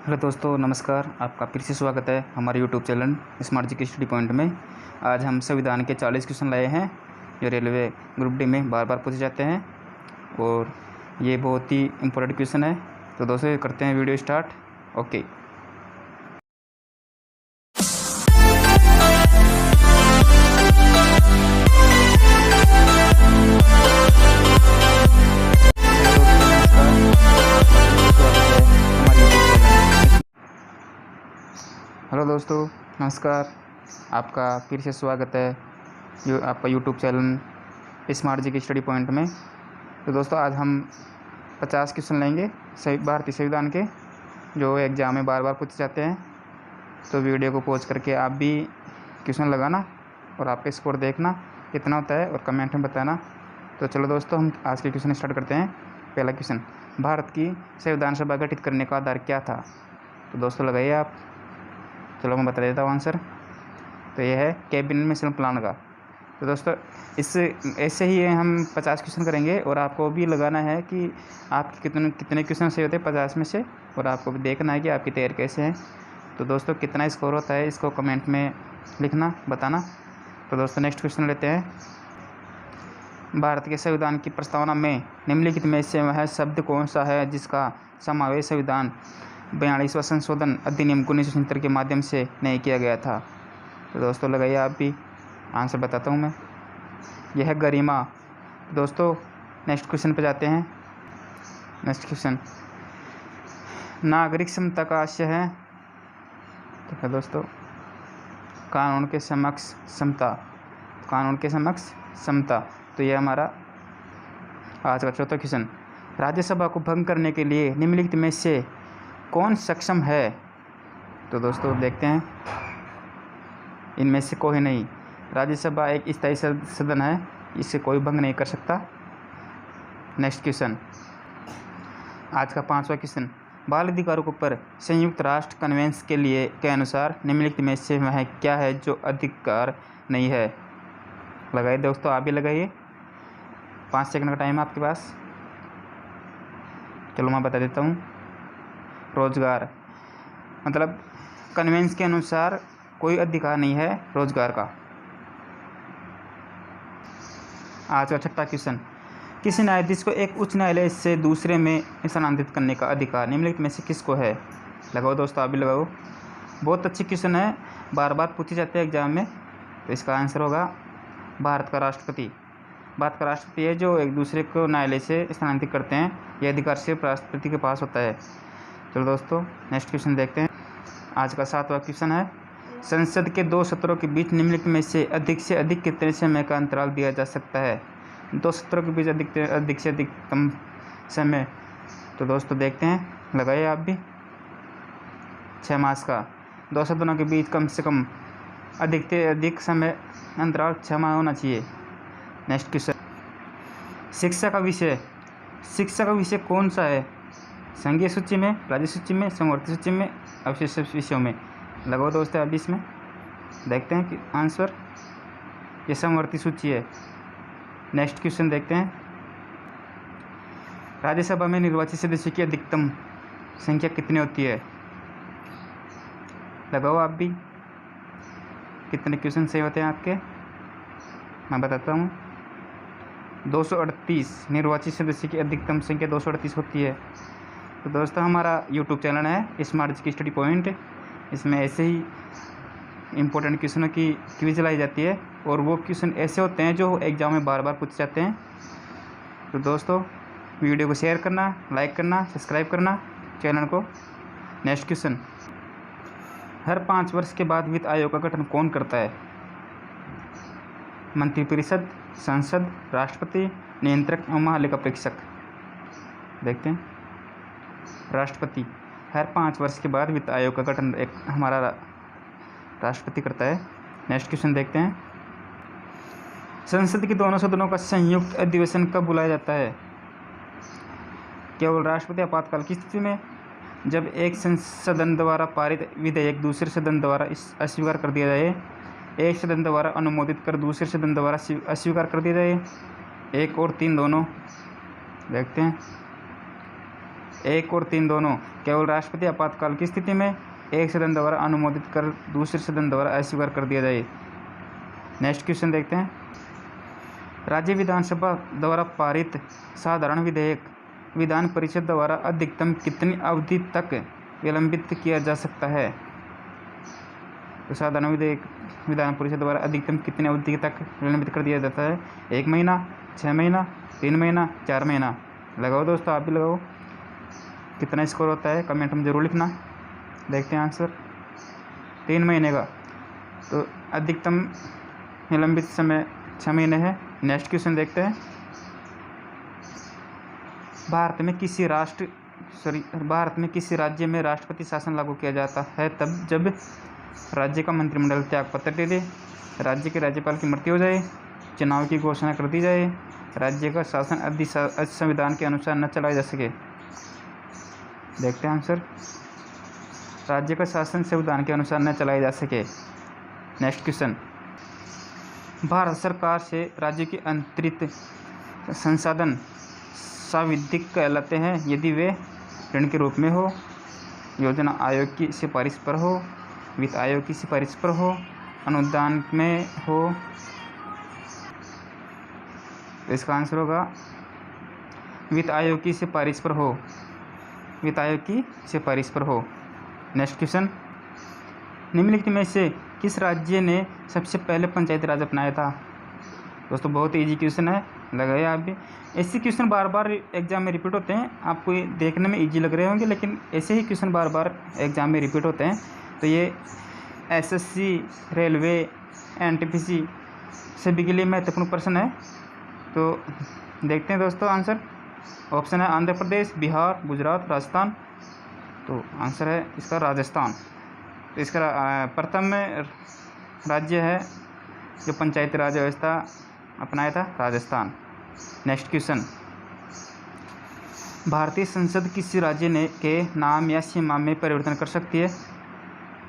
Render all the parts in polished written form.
Hello दोस्तों, नमस्कार। आपका फिर से स्वागत है हमारे यूट्यूब चैनल स्मार्ट जी के स्टडी पॉइंट में। आज हम संविधान के 40 क्वेश्चन लाए हैं जो रेलवे ग्रुप डी में बार बार पूछे जाते हैं और ये बहुत ही इम्पोर्टेंट क्वेश्चन है। तो दोस्तों करते हैं वीडियो स्टार्ट। ओके। हेलो दोस्तों, नमस्कार। आपका फिर से स्वागत है आपका यूट्यूब चैनल स्मार्ट जी के स्टडी पॉइंट में। तो दोस्तों आज हम 50 क्वेश्चन लेंगे भारतीय संविधान के जो एग्ज़ाम में बार बार पूछे जाते हैं। तो वीडियो को पॉज करके आप भी क्वेश्चन लगाना और आपका स्कोर देखना कितना होता है और कमेंट में बताना। तो चलो दोस्तों हम आज के क्वेश्चन स्टार्ट करते हैं। पहला क्वेश्चन, भारत की संविधान सभा गठित करने का आधार क्या था? तो दोस्तों लगाइए आप। चलो मैं बता देता हूँ आंसर। तो ये है कैबिनेट मिशन प्लान का। तो दोस्तों ऐसे ही हम 50 क्वेश्चन करेंगे और आपको भी लगाना है कि आपके कितने क्वेश्चन सही होते हैं 50 में से, और आपको भी देखना है कि आपकी तैयारी कैसे है। तो दोस्तों कितना स्कोर होता है इसको कमेंट में लिखना, बताना। तो दोस्तों नेक्स्ट क्वेश्चन लेते हैं। भारत के संविधान की प्रस्तावना में निम्नलिखित में से वह शब्द कौन सा है जिसका समावेश संविधान 42वां संशोधन अधिनियम 1970 के माध्यम से नहीं किया गया था? तो दोस्तों लगाइए आप भी। आंसर बताता हूँ मैं। यह है गरिमा। दोस्तों नेक्स्ट क्वेश्चन पे जाते हैं। नेक्स्ट क्वेश्चन, नागरिक समता का आशय है। तो है दोस्तों कानून के समक्ष समता। कानून के समक्ष समता। तो यह हमारा आज का चौथा क्वेश्चन, राज्यसभा को भंग करने के लिए निम्नलिखित में से कौन सक्षम है? तो दोस्तों देखते हैं, इनमें से कोई नहीं। राज्यसभा एक स्थायी सदन है, इसे कोई भंग नहीं कर सकता। नेक्स्ट क्वेश्चन, आज का 5वां क्वेश्चन, बाल अधिकारों पर संयुक्त राष्ट्र कन्वेंशन के अनुसार निम्नलिखित में से वह क्या है जो अधिकार नहीं है? लगाइए दोस्तों, आप भी लगाइए। 5 सेकंड का टाइम है आपके पास। चलो मैं बता देता हूँ। रोजगार, मतलब कन्वेंशन के अनुसार कोई अधिकार नहीं है रोजगार का। आज का 6वां क्वेश्चन, किसी न्यायाधीश को एक उच्च न्यायालय से दूसरे में स्थानांतरित करने का अधिकार निम्नलिखित में से किसको है? लगाओ दोस्तों, आप भी लगाओ। बहुत अच्छी क्वेश्चन है, बार बार पूछे जाते हैं एग्जाम में। तो इसका आंसर होगा भारत का राष्ट्रपति। भारत का राष्ट्रपति है जो एक दूसरे को न्यायालय से स्थानांतरित करते हैं। यह अधिकार सिर्फ राष्ट्रपति के पास होता है। चलो दोस्तों नेक्स्ट क्वेश्चन देखते हैं। आज का 7वां क्वेश्चन है, संसद के 2 सत्रों के बीच निम्नलिखित में से अधिक कितने समय का अंतराल दिया जा सकता है? 2 सत्रों के बीच अधिक से अधिकतम समय। तो दोस्तों देखते हैं, लगाइए आप भी। 6 मास का। 2 सदनों के बीच कम से कम अधिक से अधिक समय अंतराल 6 माह होना चाहिए। नेक्स्ट क्वेश्चन, शिक्षा का विषय कौन सा है? संघीय सूची में, राज्य सूची में, समवर्ती सूची में, अवशिष्ट विषयों में? लगाओ दोस्तों अभी इसमें। देखते हैं कि आंसर ये समवर्ती सूची है। नेक्स्ट क्वेश्चन देखते हैं, राज्यसभा में निर्वाचित सदस्यों की अधिकतम संख्या कितनी होती है? लगाओ आप भी। कितने क्वेश्चन सही होते हैं आपके, मैं बताता हूँ। 238 निर्वाचित सदस्य की अधिकतम संख्या 238 होती है। तो दोस्तों हमारा यूट्यूब चैनल है स्मार्ट जी की स्टडी पॉइंट। इसमें ऐसे ही इम्पोर्टेंट क्वेश्चनों की क्विज लाई जाती है और वो क्वेश्चन ऐसे होते हैं जो एग्जाम में बार बार पूछे जाते हैं। तो दोस्तों वीडियो को शेयर करना, लाइक करना, सब्सक्राइब करना चैनल को। नेक्स्ट क्वेश्चन, हर 5 वर्ष के बाद वित्त आयोग का गठन कौन करता है? मंत्रिपरिषद, संसद, राष्ट्रपति, नियंत्रक और महालेखा परीक्षक? देखते हैं। राष्ट्रपति। हर 5 वर्ष के बाद वित्त आयोग का गठन एक हमारा राष्ट्रपति करता है। नेक्स्ट क्वेश्चन देखते हैं, संसद के दोनों सदनों का संयुक्त अधिवेशन कब बुलाया जाता है? केवल राष्ट्रपति आपातकाल की स्थिति में, जब एक सदन द्वारा पारित विधेयक दूसरे सदन द्वारा अस्वीकार कर दिया जाए, एक सदन द्वारा अनुमोदित कर दूसरे सदन द्वारा अस्वीकार कर दिया जाए, 1 और 3 दोनों? देखते हैं, 1 और 3 दोनों। केवल राष्ट्रपति आपातकाल की स्थिति में एक सदन द्वारा अनुमोदित कर दूसरे सदन द्वारा अस्वीकार कर दिया जाए। नेक्स्ट क्वेश्चन देखते हैं। राज्य विधानसभा द्वारा पारित साधारण विधेयक विधान परिषद द्वारा अधिकतम कितनी अवधि तक विलंबित किया जा सकता है? तो साधारण विधेयक विधान परिषद द्वारा अधिकतम कितनी अवधि तक विलंबित कर दिया जाता है? 1 महीना, 6 महीना, 3 महीना, 4 महीना। लगाओ दोस्तों, आप भी लगाओ। कितना स्कोर होता है कमेंट में ज़रूर लिखना। देखते हैं आंसर। 3 महीने का। तो अधिकतम विलंबित समय 6 महीने है। नेक्स्ट क्वेश्चन देखते हैं। भारत में किसी राज्य में राष्ट्रपति शासन लागू किया जाता है तब जब राज्य का मंत्रिमंडल त्याग पत्र दे दे, राज्य के राज्यपाल की मृत्यु हो जाए, चुनाव की घोषणा कर दी जाए, राज्य का शासन संविधान के अनुसार न चलाया जा सके। देखते हैं आंसर। राज्य का शासन संविधान के अनुसार न चलाया जा सके। Next question. भारत सरकार से राज्य के अंतरित संसाधन साविधिक कहलाते हैं यदि वे ऋण के रूप में हो, योजना आयोग की सिफारिश पर हो, वित्त आयोग की सिफारिश पर हो, अनुदान में हो। तो इसका आंसर होगा वित्त आयोग की सिफारिश पर हो। वित्त आयोग की सिफारिश पर हो। Next question. निम्नलिखित में से किस राज्य ने सबसे पहले पंचायती राज अपनाया था? दोस्तों बहुत इजी क्वेश्चन है, लगाइए आप भी। ऐसे क्वेश्चन बार बार एग्जाम में रिपीट होते हैं। आपको ये देखने में इजी लग रहे होंगे, लेकिन ऐसे ही क्वेश्चन बार बार एग्जाम में रिपीट होते हैं। तो ये एसएससी, रेलवे, एनटीपीसी सभी के लिए महत्वपूर्ण प्रश्न है। तो देखते हैं दोस्तों आंसर। ऑप्शन है आंध्र प्रदेश, बिहार, गुजरात, राजस्थान। तो आंसर है इसका राजस्थान। तो इसका प्रथम राज्य है जो पंचायती राज व्यवस्था अपनाया था, राजस्थान। Next question. भारतीय संसद किसी राज्य ने के नाम या सीमा में परिवर्तन कर सकती है?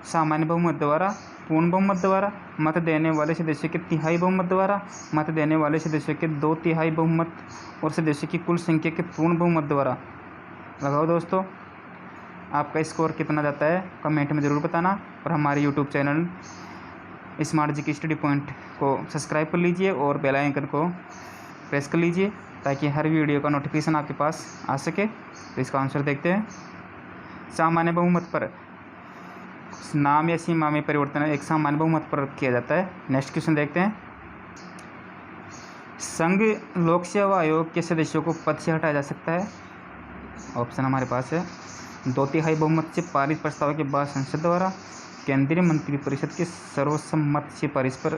सामान्य बहुमत द्वारा, पूर्ण बहुमत द्वारा, मत देने वाले सदस्यों के तिहाई बहुमत द्वारा, मत देने वाले सदस्यों के 2/3 बहुमत और सदस्यों की कुल संख्या के पूर्ण बहुमत द्वारा। लगाओ दोस्तों, आपका स्कोर कितना जाता है कमेंट में ज़रूर बताना। और हमारे YouTube channel smart GK study point को सब्सक्राइब कर लीजिए और बेल आइकन को प्रेस कर लीजिए ताकि हर वीडियो का नोटिफिकेशन आपके पास आ सके। तो इसका आंसर देखते हैं। सामान्य बहुमत पर नाम या सीमा में परिवर्तन एक सामान्य बहुमत पर किया जाता है। नेक्स्ट क्वेश्चन देखते हैं। संघ लोक सेवा आयोग के सदस्यों को पद से हटाया जा सकता है? ऑप्शन हमारे पास है 2/3 बहुमत से पारित प्रस्ताव के बाद संसद द्वारा, केंद्रीय मंत्रिपरिषद के सर्वसम्मत सिफारिश पर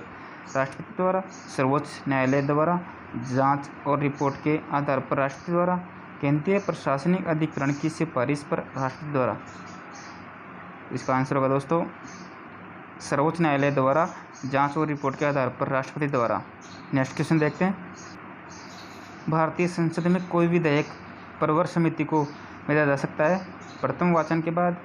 राष्ट्रपति द्वारा, सर्वोच्च न्यायालय द्वारा, जांच और रिपोर्ट के आधार पर राष्ट्रपति द्वारा, केंद्रीय प्रशासनिक अधिकरण की सिफारिश पर राष्ट्रपति द्वारा। इसका आंसर होगा दोस्तों सर्वोच्च न्यायालय द्वारा, जांच और रिपोर्ट के आधार पर राष्ट्रपति द्वारा। नेक्स्ट क्वेश्चन देखते हैं। भारतीय संसद में कोई विधेयक प्रवर समिति को भेजा जा सकता है? प्रथम वाचन के बाद,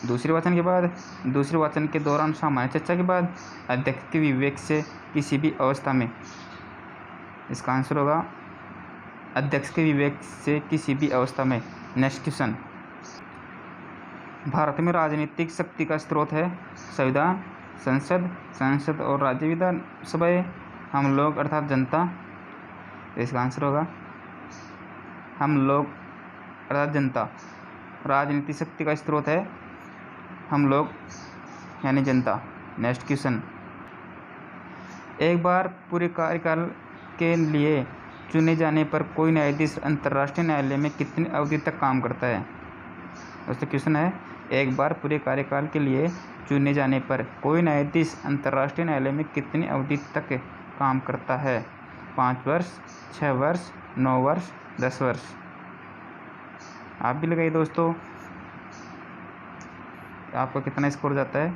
दूसरे वाचन के बाद, दूसरे वाचन के दौरान सामान्य चर्चा के बाद, अध्यक्ष के विवेक से किसी भी अवस्था में। इसका आंसर होगा अध्यक्ष के विवेक से किसी भी अवस्था में। Next question. भारत में राजनीतिक शक्ति का स्रोत है? संविधान, संसद और राज्य विधानसभाएं, हम लोग अर्थात जनता। तो इसका आंसर होगा हम लोग अर्थात जनता। राजनीतिक शक्ति का स्रोत है हम लोग यानी जनता। Next question. एक बार पूरे कार्यकाल के लिए चुने जाने पर कोई न्यायाधीश अंतर्राष्ट्रीय न्यायालय में कितनी अवधि तक काम करता है? दोस्तों क्वेश्चन है एक बार पूरे कार्यकाल के लिए चुने जाने पर कोई न्यायाधीश अंतर्राष्ट्रीय न्यायालय में कितनी अवधि तक काम करता है? 5 वर्ष, 6 वर्ष, 9 वर्ष, 10 वर्ष। आप भी लगाइए दोस्तों। आपको कितना स्कोर जाता है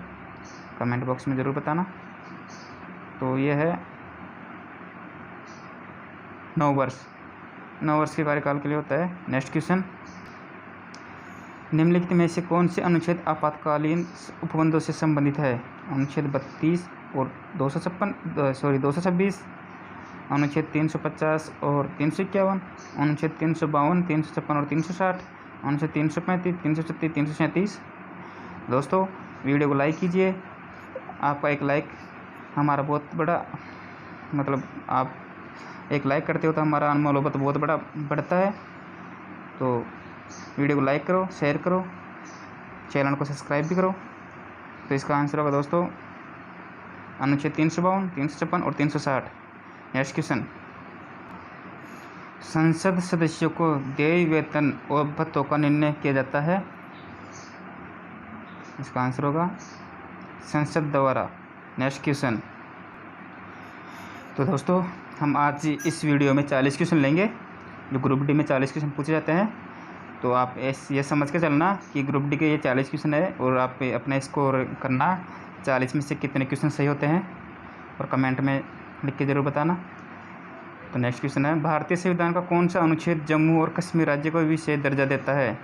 कमेंट बॉक्स में ज़रूर बताना। तो ये है 9 वर्ष। 9 वर्ष के कार्यकाल के लिए होता है। Next question. निम्नलिखित में से कौन से अनुच्छेद आपातकालीन उपबंधों से संबंधित है? अनुच्छेद 32 और 226, अनुच्छेद 350 और 351, अनुच्छेद 352, 356 और 360, अनुच्छेद 335, 336, 337। दोस्तों वीडियो को लाइक कीजिए। आपका एक लाइक हमारा बहुत बड़ा मतलब आप एक लाइक करते हो तो हमारा मनोबल बहुत बड़ा बढ़ता है। तो वीडियो को लाइक करो, शेयर करो, चैनल को सब्सक्राइब भी करो। तो इसका आंसर होगा दोस्तों अनुच्छेद 352, 356 और 360। नेक्स्ट क्वेश्चन, संसद सदस्यों को देय वेतन और भत्तों का निर्णय किया जाता है। इसका आंसर होगा संसद द्वारा। नेक्स्ट क्वेश्चन, तो दोस्तों हम आज इस वीडियो में 40 क्वेश्चन लेंगे जो ग्रुप डी में 40 क्वेश्चन पूछे जाते हैं। तो आप ये समझ के चलना कि ग्रुप डी के ये 40 क्वेश्चन है और आप अपना स्कोर करना 40 में से कितने क्वेश्चन सही होते हैं और कमेंट में लिख के ज़रूर बताना। तो नेक्स्ट क्वेश्चन है, भारतीय संविधान का कौन सा अनुच्छेद जम्मू और कश्मीर राज्य को विशेष दर्जा देता है।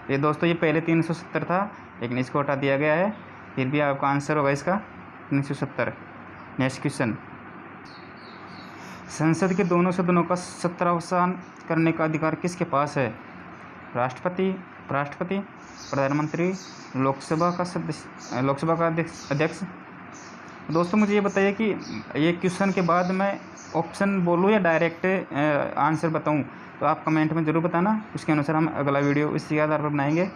ये दोस्तों ये पहले 370 था लेकिन इसको हटा दिया गया है, फिर भी आपका आंसर होगा इसका 370। नेक्स्ट क्वेश्चन, संसद के दोनों सदनों का सत्रावसान करने का अधिकार किसके पास है। राष्ट्रपति, उपराष्ट्रपति, प्रधानमंत्री, लोकसभा का अध्यक्ष। दोस्तों मुझे ये बताइए कि ये क्वेश्चन के बाद मैं ऑप्शन बोलूँ या डायरेक्ट आंसर बताऊँ, तो आप कमेंट में ज़रूर बताना। उसके अनुसार हम अगला वीडियो इसी आधार पर बनाएंगे,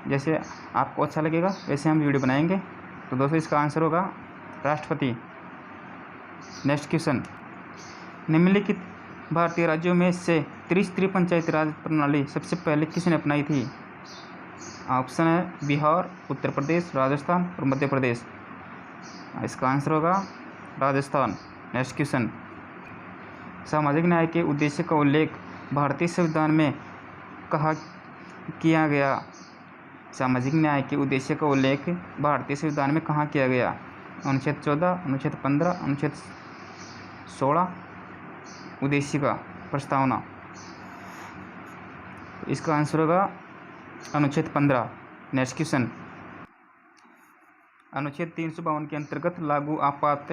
जैसे आपको अच्छा लगेगा वैसे हम वीडियो बनाएंगे। तो दोस्तों इसका आंसर होगा राष्ट्रपति। नेक्स्ट क्वेश्चन, निम्नलिखित भारतीय राज्यों में से त्रिस्तरीय पंचायती राज प्रणाली सबसे पहले किसने अपनाई थी। ऑप्शन है बिहार, उत्तर प्रदेश, राजस्थान और मध्य प्रदेश। इसका आंसर होगा राजस्थान। नेक्स्ट क्वेश्चन, सामाजिक न्याय के उद्देश्य का उल्लेख भारतीय संविधान में कहाँ किया गया। सामाजिक न्याय के उद्देश्य का उल्लेख भारतीय संविधान में कहाँ किया गया। अनुच्छेद 14, अनुच्छेद 15, अनुच्छेद 16। उद्देश्य का प्रस्तावना, इसका आंसर होगा अनुच्छेद 15। नेक्स्ट क्वेश्चन, अनुच्छेद 352 के अंतर्गत लागू आपात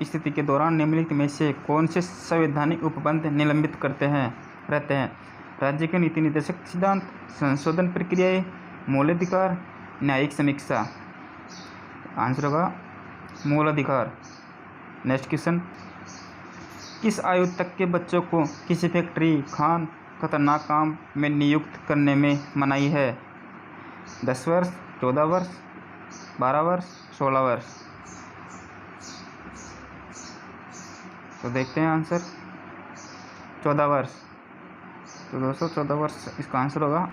स्थिति के दौरान निम्नलिखित में से कौन से संवैधानिक उपबंध निलंबित रहते हैं। राज्य के नीति निर्देशक सिद्धांत, संशोधन प्रक्रियाएं, मूल अधिकार, न्यायिक समीक्षा। आंसर होगा मूल अधिकार। नेक्स्ट क्वेश्चन, किस आयु तक के बच्चों को किसी फैक्ट्री, खान, खतरनाक काम में नियुक्त करने में मनाही है। 10 वर्ष, 14 वर्ष, 12 वर्ष, 16 वर्ष। तो देखते हैं आंसर 14 वर्ष। तो दोस्तों 14 वर्ष इसका आंसर होगा।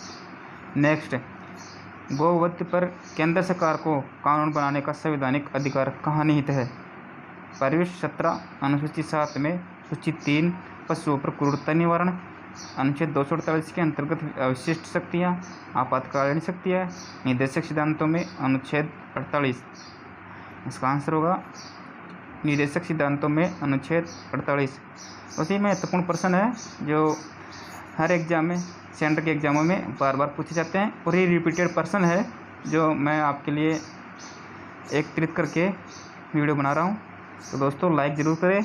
नेक्स्ट, गोवध पर केंद्र सरकार को कानून बनाने का संवैधानिक अधिकार कहाँ निहित है। परिशिष्ट 17 अनुसूची 7 में सूची 3 पशुओं पर क्रूरता निवारण। अनुच्छेद 248 के अंतर्गत अवशिष्ट शक्तियाँ, आपातकालीन शक्तियाँ, निर्देशक सिद्धांतों में अनुच्छेद 48। इसका आंसर होगा निर्देशक सिद्धांतों में अनुच्छेद 48। उसी महत्वपूर्ण प्रश्न है जो हर एग्जाम में, सेंटर के एग्जामों में बार बार पूछे जाते हैं और ये रिपीटेड प्रश्न है जो मैं आपके लिए एकत्रित करके वीडियो बना रहा हूँ। तो दोस्तों लाइक ज़रूर करें।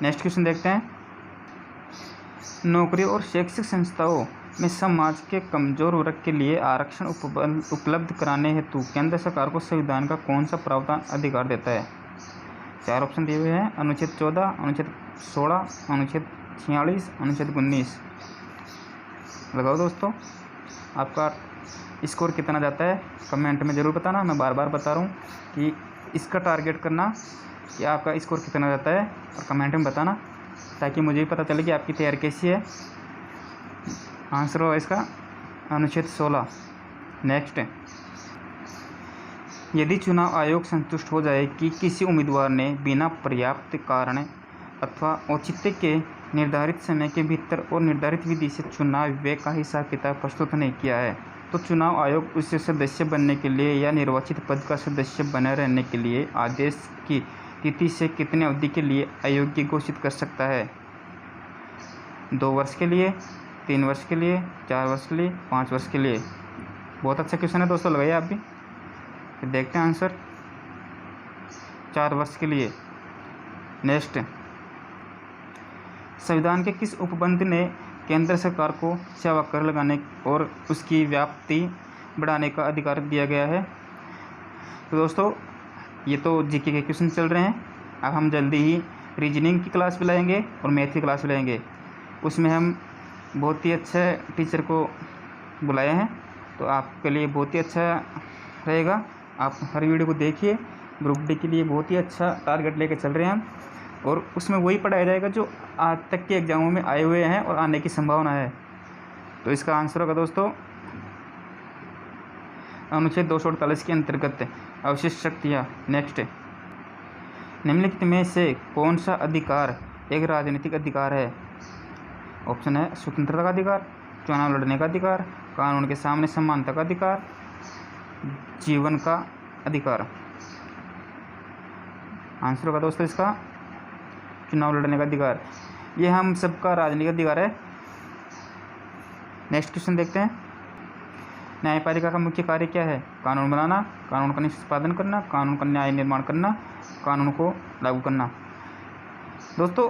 नेक्स्ट क्वेश्चन देखते हैं, नौकरी और शैक्षिक संस्थाओं में समाज के कमजोर वर्ग के लिए आरक्षण उपलब्ध कराने हेतु केंद्र सरकार को संविधान का कौन सा प्रावधान अधिकार देता है। 4 ऑप्शन दिए हुए हैं, अनुच्छेद 14, अनुच्छेद 16, अनुच्छेद 46, अनुच्छेद 19। लगाओ दोस्तों, आपका स्कोर कितना जाता है कमेंट में ज़रूर बताना। मैं बार बार बता रहा हूँ कि इसका टारगेट करना कि आपका स्कोर कितना जाता है और कमेंट में बताना, ताकि मुझे भी पता चले कि आपकी तैयारी कैसी है। आंसर होगा इसका अनुच्छेद 16। नेक्स्ट, यदि चुनाव आयोग संतुष्ट हो जाए कि किसी उम्मीदवार ने बिना पर्याप्त कारण अथवा औचित्य के निर्धारित समय के भीतर और निर्धारित विधि से चुनाव व्यय का हिसाब किताब प्रस्तुत नहीं किया है, तो चुनाव आयोग उससे सदस्य बनने के लिए या निर्वाचित पद का सदस्य बने रहने के लिए आदेश की तिथि से कितने अवधि के लिए अयोग्य घोषित कर सकता है। 2 वर्ष के लिए, 3 वर्ष के लिए, 4 वर्ष के लिए, 5 वर्ष के लिए। बहुत अच्छा क्वेश्चन है दोस्तों, लगाइए आप भी। फिर देखते हैं आंसर 4 वर्ष के लिए। नेक्स्ट, संविधान के किस उपबंध ने केंद्र सरकार को सेवा कर लगाने और उसकी व्याप्ति बढ़ाने का अधिकार दिया गया है। तो दोस्तों, ये तो जीके के क्वेश्चन चल रहे हैं। अब हम जल्दी ही रीजनिंग की क्लास भी लाएंगे और मैथ की क्लास भी लाएंगे। उसमें हम बहुत ही अच्छे टीचर को बुलाए हैं, तो आपके लिए बहुत ही अच्छा रहेगा। आप हर वीडियो को देखिए। ग्रुप डी के लिए बहुत ही अच्छा टारगेट लेकर चल रहे हैं हम, और उसमें वही पढ़ाया जाएगा जो आज तक के एग्जामों में आए हुए हैं और आने की संभावना है। तो इसका आंसर होगा दोस्तों अनुच्छेद 248 के अंतर्गत अवशिष्ट शक्तियाँ। नेक्स्ट, निम्नलिखित में से कौन सा अधिकार एक राजनीतिक अधिकार है? ऑप्शन है स्वतंत्रता का अधिकार, चुनाव लड़ने का अधिकार, कानून के सामने समानता का अधिकार, जीवन का अधिकार। आंसर होगा दोस्तों इसका चुनाव लड़ने का अधिकार। ये हम सबका राजनीतिक अधिकार है। नेक्स्ट क्वेश्चन देखते हैं। न्यायपालिका का मुख्य कार्य क्या है? कानून बनाना, कानून का निष्पादन करना, कानून का न्याय निर्माण करना, कानून को लागू करना। दोस्तों,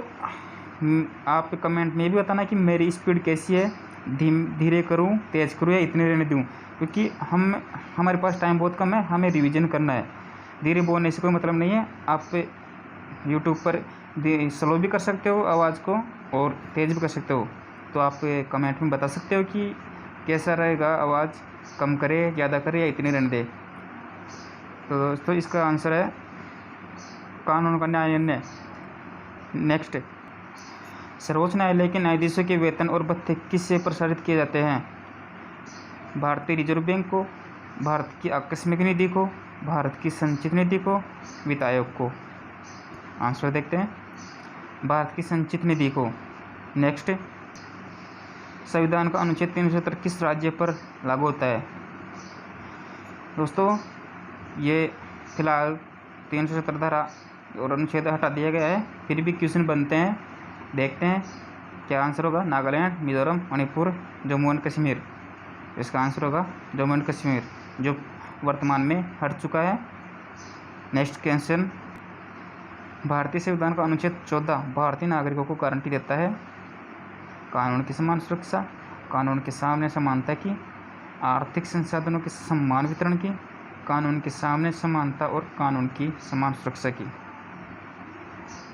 आप कमेंट में भी बताना कि मेरी स्पीड कैसी है, धीरे करूं, तेज करूं या इतने रहने दूं, क्योंकि हमारे पास टाइम बहुत कम है, हमें रिवीजन करना है। धीरे बोलने से कोई मतलब नहीं है। आप यूट्यूब पर स्लो भी कर सकते हो आवाज़ को और तेज़ भी कर सकते हो। तो आप कमेंट में बता सकते हो कि कैसा रहेगा, आवाज़ कम करे, ज़्यादा करे या इतनी रहने दे। तो दोस्तों, इसका आंसर है कानून का न्याय निर्णय। नेक्स्ट, सर्वोच्च न्यायालय के न्यायाधीशों के वेतन और भत्ते किससे प्रसारित किए जाते हैं? भारतीय रिजर्व बैंक को, भारत की आकस्मिक निधि को, भारत की संचित निधि को, वित्त आयोग को। आंसर देखते हैं, भारत की संचित निधि को। नेक्स्ट, संविधान का अनुच्छेद 370 किस राज्य पर लागू होता है? दोस्तों, ये फिलहाल 370 धारा और अनुच्छेद हटा दिया गया है, फिर भी क्वेश्चन बनते हैं। देखते हैं क्या आंसर होगा। नागालैंड, मिजोरम, मणिपुर, जम्मू एंड कश्मीर। इसका आंसर होगा जम्मू एंड कश्मीर, जो वर्तमान में हट चुका है। नेक्स्ट क्वेश्चन, भारतीय संविधान का अनुच्छेद 14 भारतीय नागरिकों को गारंटी देता है कानून की समान सुरक्षा, कानून के सामने समानता की, आर्थिक संसाधनों के समान वितरण की, कानून के सामने समानता और कानून की समान सुरक्षा की।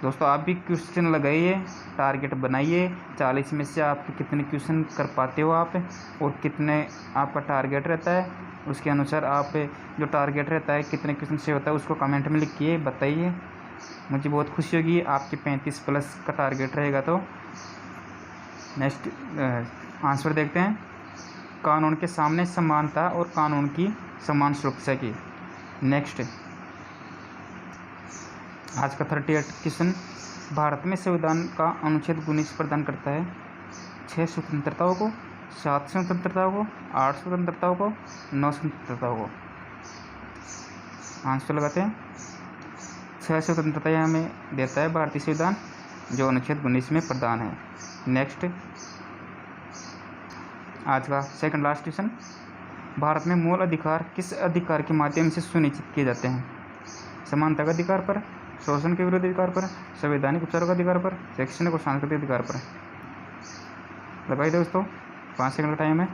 दोस्तों, आप भी क्वेश्चन लगाइए, टारगेट बनाइए। 40 में से आप कितने क्वेश्चन कर पाते हो आप, और कितने आपका टारगेट रहता है, उसके अनुसार आप जो टारगेट रहता है कितने क्वेश्चन से होता है उसको कमेंट में लिखिए, बताइए। मुझे बहुत खुशी होगी आपके 35+ का टारगेट रहेगा। तो नेक्स्ट आंसर देखते हैं। कानून के सामने समानता और कानून की समान सुरक्षा की। नेक्स्ट, आज का 38 क्वेश्चन, भारत में संविधान का अनुच्छेद 19 प्रदान करता है 6 स्वतंत्रताओं को, 7 स्वतंत्रताओं को, 8 स्वतंत्रताओं को, 9 स्वतंत्रताओं को। आंसर लगाते हैं। 6 स्वतंत्रताएँ हमें देता है भारतीय संविधान, जो अनुच्छेद 19 में प्रदान है। नेक्स्ट, आज का सेकंड लास्ट क्वेश्चन, भारत में मूल अधिकार किस अधिकार के माध्यम से सुनिश्चित किए जाते हैं? समानता का अधिकार पर, शोषण के विरुद्ध अधिकार पर, संवैधानिक उपचारों का अधिकार पर, शैक्षणिक और सांस्कृतिक अधिकार पर। लगाइए दोस्तों, 5 सेकंड का टाइम है।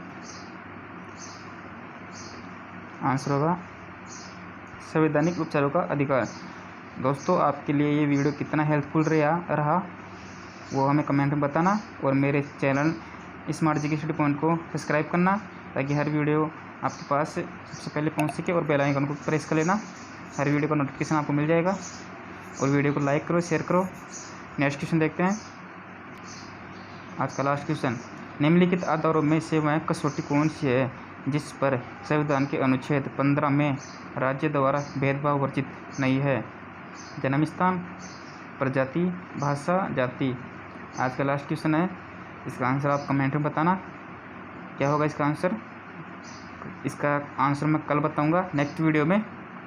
आंसर होगा संवैधानिक उपचारों का अधिकार। दोस्तों, आपके लिए ये वीडियो कितना हेल्पफुल रहा वो हमें कमेंट में बताना, और मेरे channel smart GK study point को सब्सक्राइब करना, ताकि हर वीडियो आपके पास सबसे पहले पहुंच सके, और बेल आइकन को प्रेस कर लेना। हर वीडियो का नोटिफिकेशन आपको मिल जाएगा। और वीडियो को लाइक करो, शेयर करो। नेक्स्ट क्वेश्चन देखते हैं। आज का लास्ट क्वेश्चन, निम्नलिखित आधारों में से वह कसौटी कौन सी है जिस पर संविधान के अनुच्छेद 15 में राज्य द्वारा भेदभाव वर्जित नहीं है? जन्म स्थान, प्रजाति, भाषा, जाति। आज का लास्ट क्वेश्चन है। इसका आंसर आप कमेंट में बताना क्या होगा इसका आंसर। इसका आंसर मैं कल बताऊंगा नेक्स्ट वीडियो में।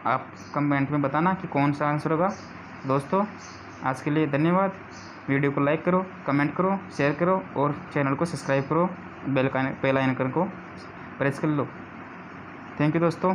आप कमेंट में बताना कि कौन सा आंसर होगा। दोस्तों, आज के लिए धन्यवाद। वीडियो को लाइक करो, कमेंट करो, शेयर करो, और चैनल को सब्सक्राइब करो। बेल आइकन को प्रेस कर लो। थैंक यू दोस्तों।